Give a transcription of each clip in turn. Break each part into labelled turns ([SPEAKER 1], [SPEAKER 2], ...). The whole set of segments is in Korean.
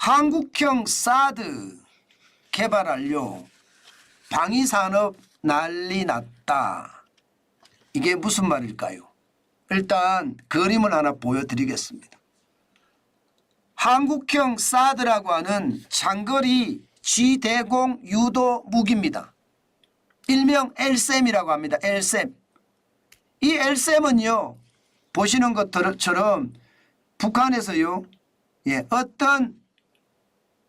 [SPEAKER 1] 한국형 사드 개발 완료. 방위산업 난리 났다. 이게 무슨 말일까요? 일단 그림을 하나 보여드리겠습니다. 한국형 사드라고 하는 장거리 지대공 유도 무기입니다. 일명 LSAM이라고 합니다. LSAM. 이 LSAM은요, 보시는 것처럼 북한에서요, 어떤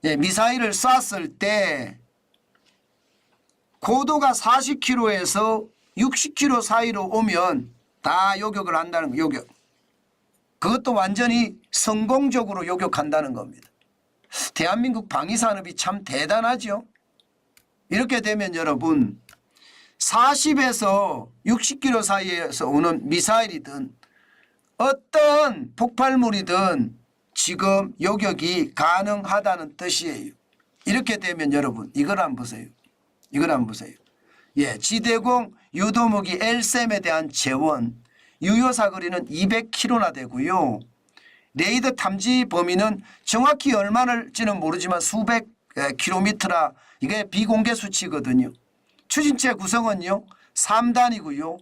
[SPEAKER 1] 미사일을 쐈을 때 고도가 40km에서 60km 사이로 오면 다 요격을 한다는 요격. 그것도 완전히 성공적으로 요격한다는 겁니다. 대한민국 방위산업이 참 대단하죠. 이렇게 되면 여러분 40에서 60km 사이에서 오는 미사일이든 어떤 폭발물이든 지금 요격이 가능하다는 뜻이에요. 이렇게 되면 여러분 이걸 한번 보세요. 이걸 한번 보세요. 지대공 유도무기 LSAM에 대한 재원 유효사거리는 200km나 되고요. 레이더 탐지 범위는 정확히 얼마일지는 모르지만 수백 킬로미터라 이게 비공개 수치거든요. 추진체 구성은요 3단이고요.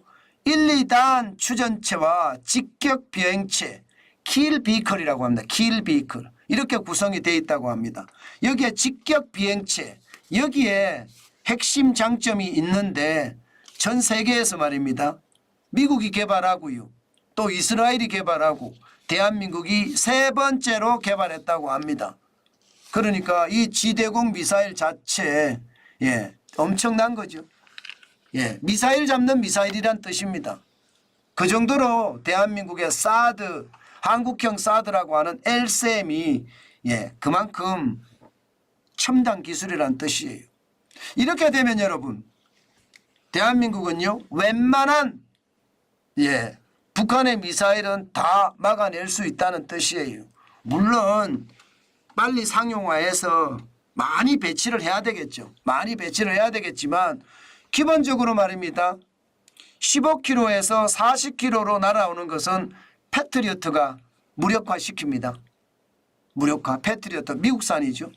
[SPEAKER 1] 1, 2단 추전체와 직격 비행체 킬 비클이라고 합니다. 킬 비클 이렇게 구성이 되어 있다고 합니다. 여기에 직격 비행체 여기에 핵심 장점이 있는데 전 세계에서 말입니다. 미국이 개발하고요. 또 이스라엘이 개발하고 대한민국이 세 번째로 개발했다고 합니다. 그러니까 이 지대공 미사일 자체 엄청난 거죠. 미사일 잡는 미사일이란 뜻입니다. 그 정도로 대한민국의 사드 한국형 사드라고 하는 LSAM이 그만큼 첨단 기술이란 뜻이에요. 이렇게 되면 여러분 대한민국은요 웬만한 북한의 미사일은 다 막아낼 수 있다는 뜻이에요. 물론 빨리 상용화해서 많이 배치를 해야 되겠죠. 많이 배치를 해야 되겠지만 기본적으로 말입니다. 15km에서 40km로 날아오는 것은 패트리어트가 무력화시킵니다. 무력화 패트리어트 미국산이죠.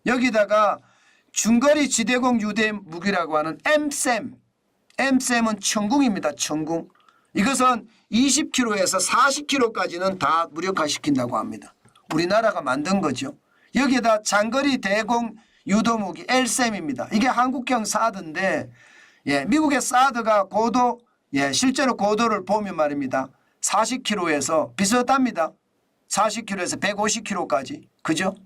[SPEAKER 1] 여기다가 중거리 지대공 유대 무기라고 하는 MSAM은 천궁입니다. 천궁. 이것은 20km에서 40km까지는 다 무력화시킨다고 합니다. 우리나라가 만든 거죠. 여기에다 장거리 대공 유도무기 LSAM입니다. 이게 한국형 사드인데 미국의 사드가 고도 실제로 고도를 보면 말입니다. 40km에서 비슷합니다. 40km에서 150km까지. 그죠?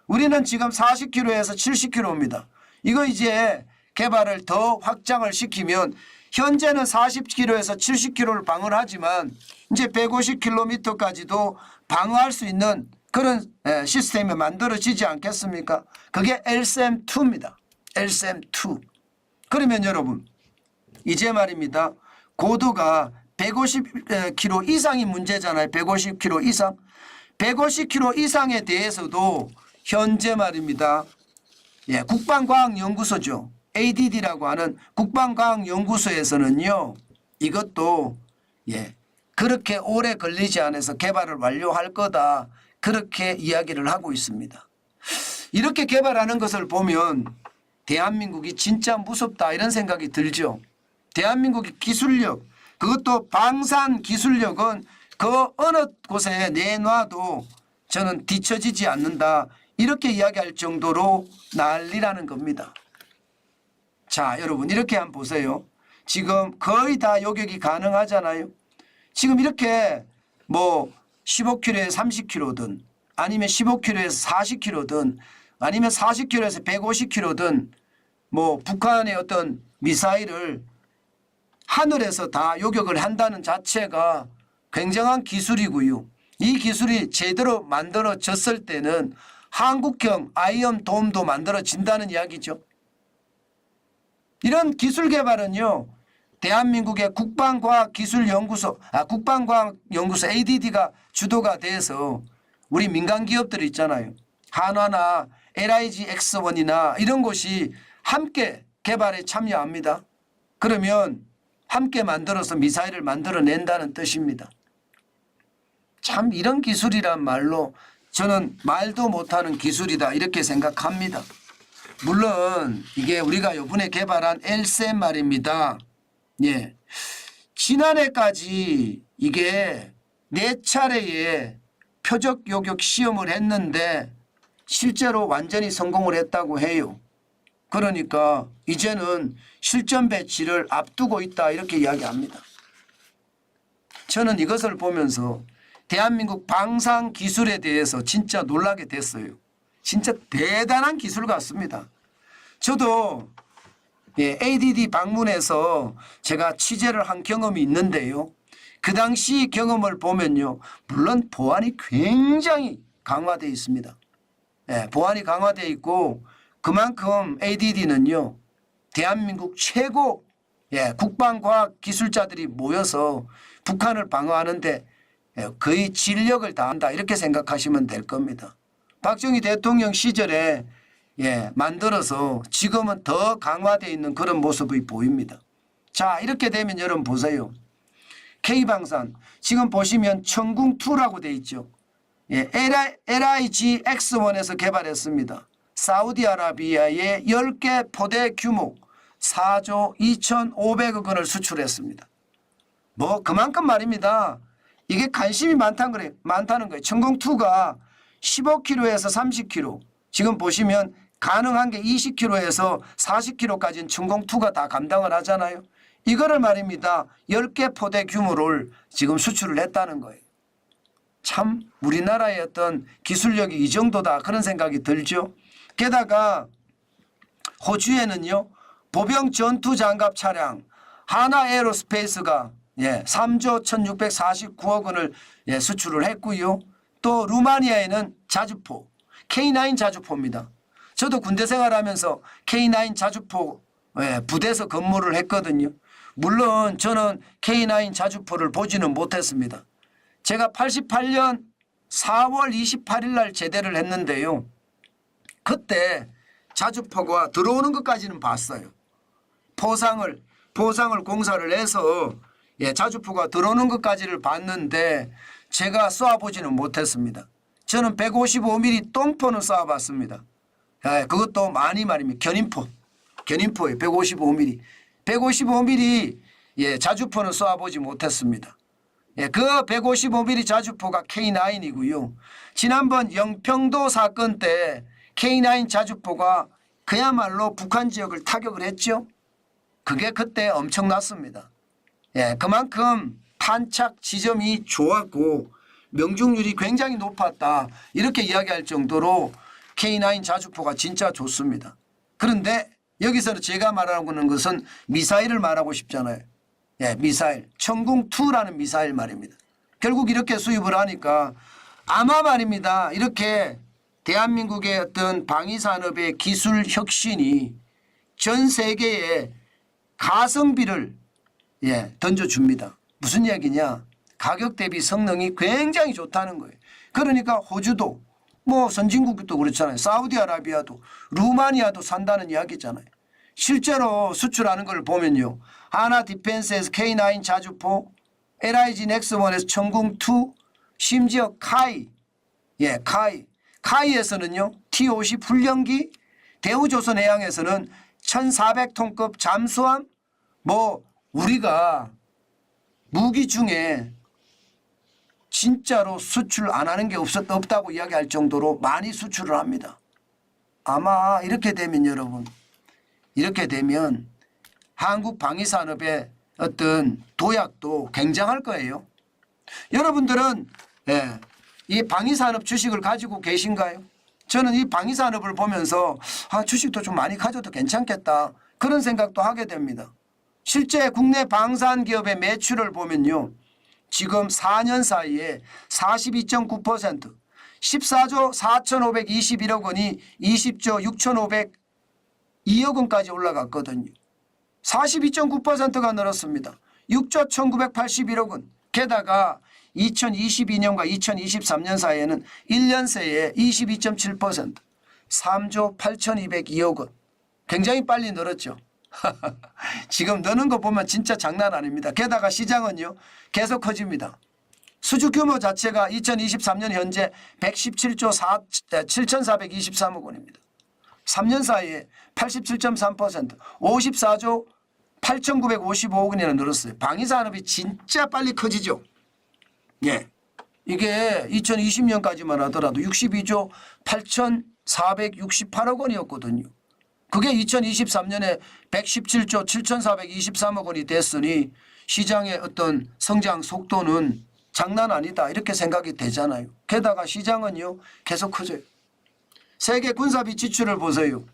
[SPEAKER 1] 우리는 지금 40km에서 70km입니다. 이거 이제 개발을 더 확장을 시키면 현재는 40km에서 70km를 방어를 하지만 이제 150km까지도 방어할 수 있는 그런 시스템이 만들어지지 않겠습니까? 그게 LSAM-2입니다. LSAM-2. 그러면 여러분 이제 말입니다. 고도가 150km 이상이 문제잖아요. 150km 이상. 150km 이상에 대해서도 현재 말입니다. 국방과학연구소죠. ADD라고 하는 국방과학연구소에서는요. 이것도 그렇게 오래 걸리지 않아서 개발을 완료할 거다. 그렇게 이야기를 하고 있습니다. 이렇게 개발하는 것을 보면 대한민국이 진짜 무섭다 이런 생각이 들죠. 대한민국의 기술력 그것도 방산 기술력은 그 어느 곳에 내놔도 저는 뒤처지지 않는다. 이렇게 이야기할 정도로 난리라는 겁니다. 자, 여러분 이렇게 한번 보세요. 지금 거의 다 요격이 가능하잖아요. 지금 이렇게 뭐 15km에 30km든 아니면 15km에서 40km든 아니면 40km에서 150km든 뭐 북한의 어떤 미사일을 하늘에서 다 요격을 한다는 자체가 굉장한 기술이고요. 이 기술이 제대로 만들어졌을 때는 한국형 아이언돔도 만들어진다는 이야기죠. 이런 기술 개발은요. 대한민국의 국방과학기술연구소 ADD가 주도가 돼서 우리 민간 기업들 있잖아요. 한화나 LIG X1이나 이런 곳이 함께 개발에 참여합니다. 그러면 함께 만들어서 미사일을 만들어낸다는 뜻입니다. 참 이런 기술이란 말로 저는 말도 못하는 기술이다 이렇게 생각합니다. 물론 이게 우리가 이번에 개발한 엘셈 말입니다. 예, 지난해까지 이게 4차례의 표적 요격 시험을 했는데 실제로 완전히 성공을 했다고 해요. 그러니까 이제는 실전 배치를 앞두고 있다 이렇게 이야기합니다. 저는 이것을 보면서 대한민국 방산 기술에 대해서 진짜 놀라게 됐어요. 진짜 대단한 기술 같습니다. 저도 ADD 방문해서 제가 취재를 한 경험이 있는데요. 그 당시 경험을 보면요. 물론 보안이 굉장히 강화되어 있습니다. 보안이 강화되어 있고 그만큼 ADD는요. 대한민국 최고 국방과학 기술자들이 모여서 북한을 방어하는데 거의 진력을 다한다 이렇게 생각하시면 될 겁니다. 박정희 대통령 시절에 만들어서 지금은 더 강화되어 있는 그런 모습이 보입니다. 자, 이렇게 되면 여러분 보세요. K방산 지금 보시면 천궁2라고 되어 있죠. LIG X1에서 개발했습니다. 사우디아라비아의 10개 포대 규모 4조 2,500억 원을 수출했습니다. 뭐 그만큼 말입니다. 이게 관심이 많다는 거예요. 천궁2가 15km에서 30km 지금 보시면 가능한 게 20km에서 40km까지는 천궁2가 다 감당을 하잖아요. 이거를 말입니다. 10개 포대 규모를 지금 수출을 했다는 거예요. 참 우리나라의 어떤 기술력이 이 정도다 그런 생각이 들죠. 게다가 호주에는요. 보병 전투장갑 차량 하나에어로스페이스가 3조 1649억 원을 수출을 했고요. 또 루마니아에는 자주포 K9 자주포입니다. 저도 군대 생활하면서 K9 자주포 부대에서 근무를 했거든요. 물론 저는 K9 자주포를 보지는 못했습니다. 제가 88년 4월 28일 날 제대를 했는데요. 그때 자주포가 들어오는 것까지는 봤어요. 포상을 공사를 해서 자주포가 들어오는 것까지를 봤는데 제가 쏘아보지는 못했습니다. 저는 155mm 똥포는 쏘아봤습니다. 그것도 많이 말입니다. 견인포에 155mm. 155mm 자주포는 쏘아보지 못했습니다. 그 155mm 자주포가 K9이고요. 지난번 영평도 사건 때 K9 자주포가 그야말로 북한 지역을 타격을 했죠. 그게 그때 엄청났습니다. 그만큼 탄착 지점이 좋았고 명중률이 굉장히 높았다. 이렇게 이야기할 정도로 K9 자주포가 진짜 좋습니다. 그런데 여기서 제가 말하는 것은 미사일을 말하고 싶잖아요. 미사일. 천궁2라는 미사일 말입니다. 결국 이렇게 수입을 하니까 아마 말입니다. 이렇게 대한민국의 어떤 방위산업의 기술 혁신이 전 세계에 가성비를 던져줍니다. 무슨 이야기냐. 가격 대비 성능이 굉장히 좋다는 거예요. 그러니까 호주도 뭐 선진국도 그렇잖아요. 사우디아라비아도 루마니아도 산다는 이야기잖아요. 실제로 수출하는 걸 보면요. 하나 디펜스에서 K9 자주포, LIG 넥스원에서 천궁2, 심지어 카이에서는요. T-50 훈련기, 대우조선해양에서는 1400톤급 잠수함, 뭐 우리가 무기 중에 진짜로 수출 안 하는 게 없다고 이야기할 정도로 많이 수출을 합니다. 아마 이렇게 되면 여러분, 이렇게 되면 한국 방위산업의 어떤 도약도 굉장할 거예요. 여러분들은 이 방위산업 주식을 가지고 계신가요? 저는 이 방위산업을 보면서 주식도 좀 많이 가져도 괜찮겠다 그런 생각도 하게 됩니다. 실제 국내 방산기업의 매출을 보면요. 지금 4년 사이에 42.9% 14조 4,521억 원이 20조 6,502억 원까지 올라갔거든요. 42.9%가 늘었습니다. 6조 1,981억 원. 게다가 2022년과 2023년 사이에는 1년 새에 22.7% 3조 8,202억 원. 굉장히 빨리 늘었죠. 지금 느는 거 보면 진짜 장난 아닙니다. 게다가 시장은요 계속 커집니다. 수주 규모 자체가 2023년 현재 117조 7,423억 원입니다. 3년 사이에 87.3% 54조 8,955억 원이나 늘었어요. 방위산업이 진짜 빨리 커지죠. 예. 이게 2020년까지만 하더라도 62조 8,468억 원이었거든요. 그게 2023년에 117조 7,423억 원이 됐으니 시장의 어떤 성장 속도는 장난 아니다 이렇게 생각이 되잖아요. 게다가 시장은요 계속 커져요. 세계 군사비 지출을 보세요.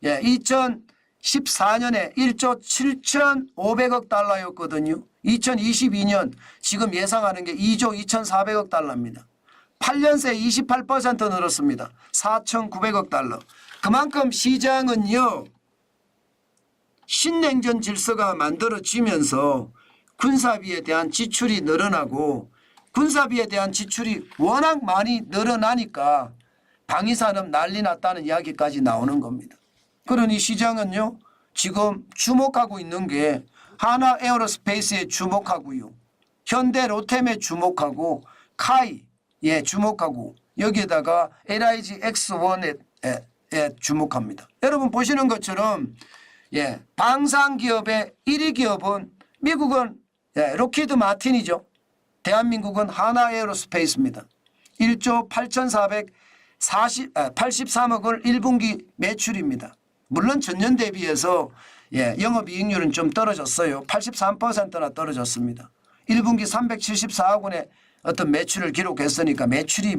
[SPEAKER 1] 예, 2014년에 1조 7,500억 달러였거든요. 2022년 지금 예상하는 게 2조 2,400억 달러입니다. 8년 새 28% 늘었습니다. 4,900억 달러. 그만큼 시장은요. 신냉전 질서가 만들어지면서 군사비에 대한 지출이 늘어나고 군사비에 대한 지출이 워낙 많이 늘어나니까 방위산업 난리 났다는 이야기까지 나오는 겁니다. 그러니 시장은요. 지금 주목하고 있는 게 하나 에어로스페이스에 주목하고요. 현대 로템에 주목하고 카이에 주목하고 여기에다가 LIG X1에 주목합니다. 여러분 보시는 것처럼 예, 방산기업의 1위 기업은 미국은 록히드 마틴이죠. 대한민국은 하나 에어로스페이스입니다. 1조 8,483억을 1분기 매출입니다. 물론 전년 대비해서 영업이익률은 좀 떨어졌어요. 83%나 떨어졌습니다. 1분기 374억 원의 어떤 매출을 기록했으니까 매출이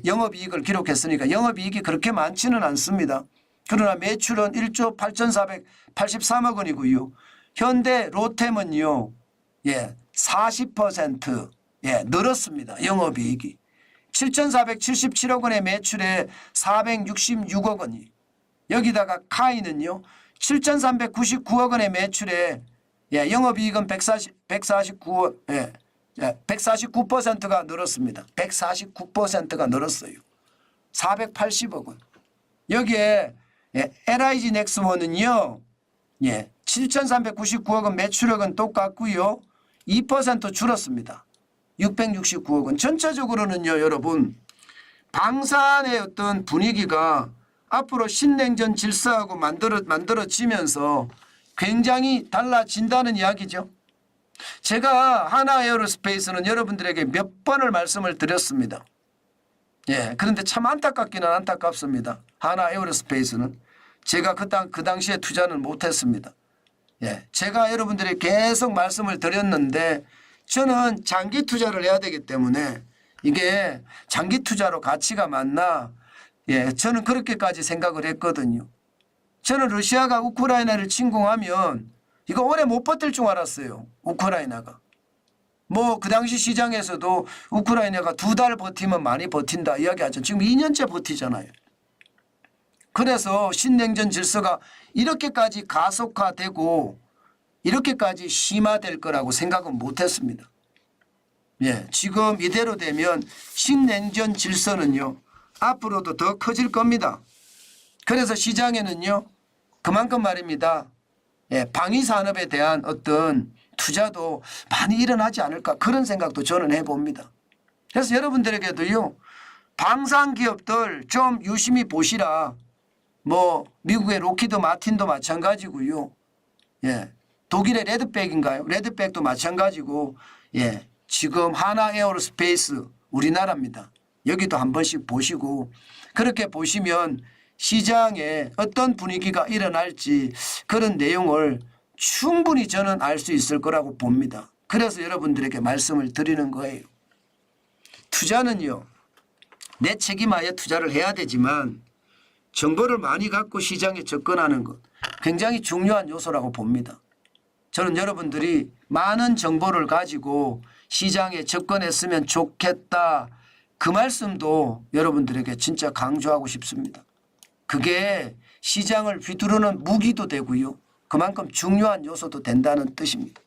[SPEAKER 1] 영업이익을 기록했으니까 영업이익이 그렇게 많지는 않습니다. 그러나 매출은 1조 8,483억 원이고요. 현대 로템은요. 40% 늘었습니다. 영업이익이. 7,477억 원의 매출에 466억 원이. 여기다가 카이는요. 7,399억 원의 매출에 영업이익은 149%가 늘었습니다. 149%가 늘었어요. 480억 원. 여기에 LIG 넥스원은요. 7,399억 원 매출액은 똑같고요. 2% 줄었습니다. 669억 원. 전체적으로는요. 여러분 방산의 어떤 분위기가 앞으로 신냉전 질서하고 만들어지면서 굉장히 달라진다는 이야기죠. 제가 하나 에어로스페이스는 여러분들에게 몇 번을 말씀을 드렸습니다. 그런데 참 안타깝기는 안타깝습니다. 하나 에어로스페이스는 제가 그 당시에 투자는 못했습니다. 제가 여러분들에게 계속 말씀을 드렸는데 저는 장기 투자를 해야 되기 때문에 이게 장기 투자로 가치가 맞나? 저는 그렇게까지 생각을 했거든요. 저는 러시아가 우크라이나를 침공하면 이거 오래 못 버틸 줄 알았어요. 우크라이나가. 그 당시 시장에서도 우크라이나가 2달 버티면 많이 버틴다 이야기하죠. 지금 2년째 버티잖아요. 그래서 신냉전 질서가 이렇게까지 가속화되고 이렇게까지 심화될 거라고 생각은 못했습니다. 지금 이대로 되면 신냉전 질서는요. 앞으로도 더 커질 겁니다. 그래서 시장에는요. 그만큼 말입니다. 방위산업에 대한 어떤 투자도 많이 일어나지 않을까 그런 생각도 저는 해봅니다. 그래서 여러분들에게도요. 방산기업들 좀 유심히 보시라. 미국의 록히드 마틴도 마찬가지고요. 독일의 레드백인가요? 레드백도 마찬가지고 지금 하나 에어로스페이스 우리나라입니다. 여기도 한 번씩 보시고 그렇게 보시면 시장에 어떤 분위기가 일어날지 그런 내용을 충분히 저는 알 수 있을 거라고 봅니다. 그래서 여러분들에게 말씀을 드리는 거예요. 투자는요. 내 책임하에 투자를 해야 되지만 정보를 많이 갖고 시장에 접근하는 것 굉장히 중요한 요소라고 봅니다. 저는 여러분들이 많은 정보를 가지고 시장에 접근했으면 좋겠다. 그 말씀도 여러분들에게 진짜 강조하고 싶습니다. 그게 시장을 휘두르는 무기도 되고요. 그만큼 중요한 요소도 된다는 뜻입니다.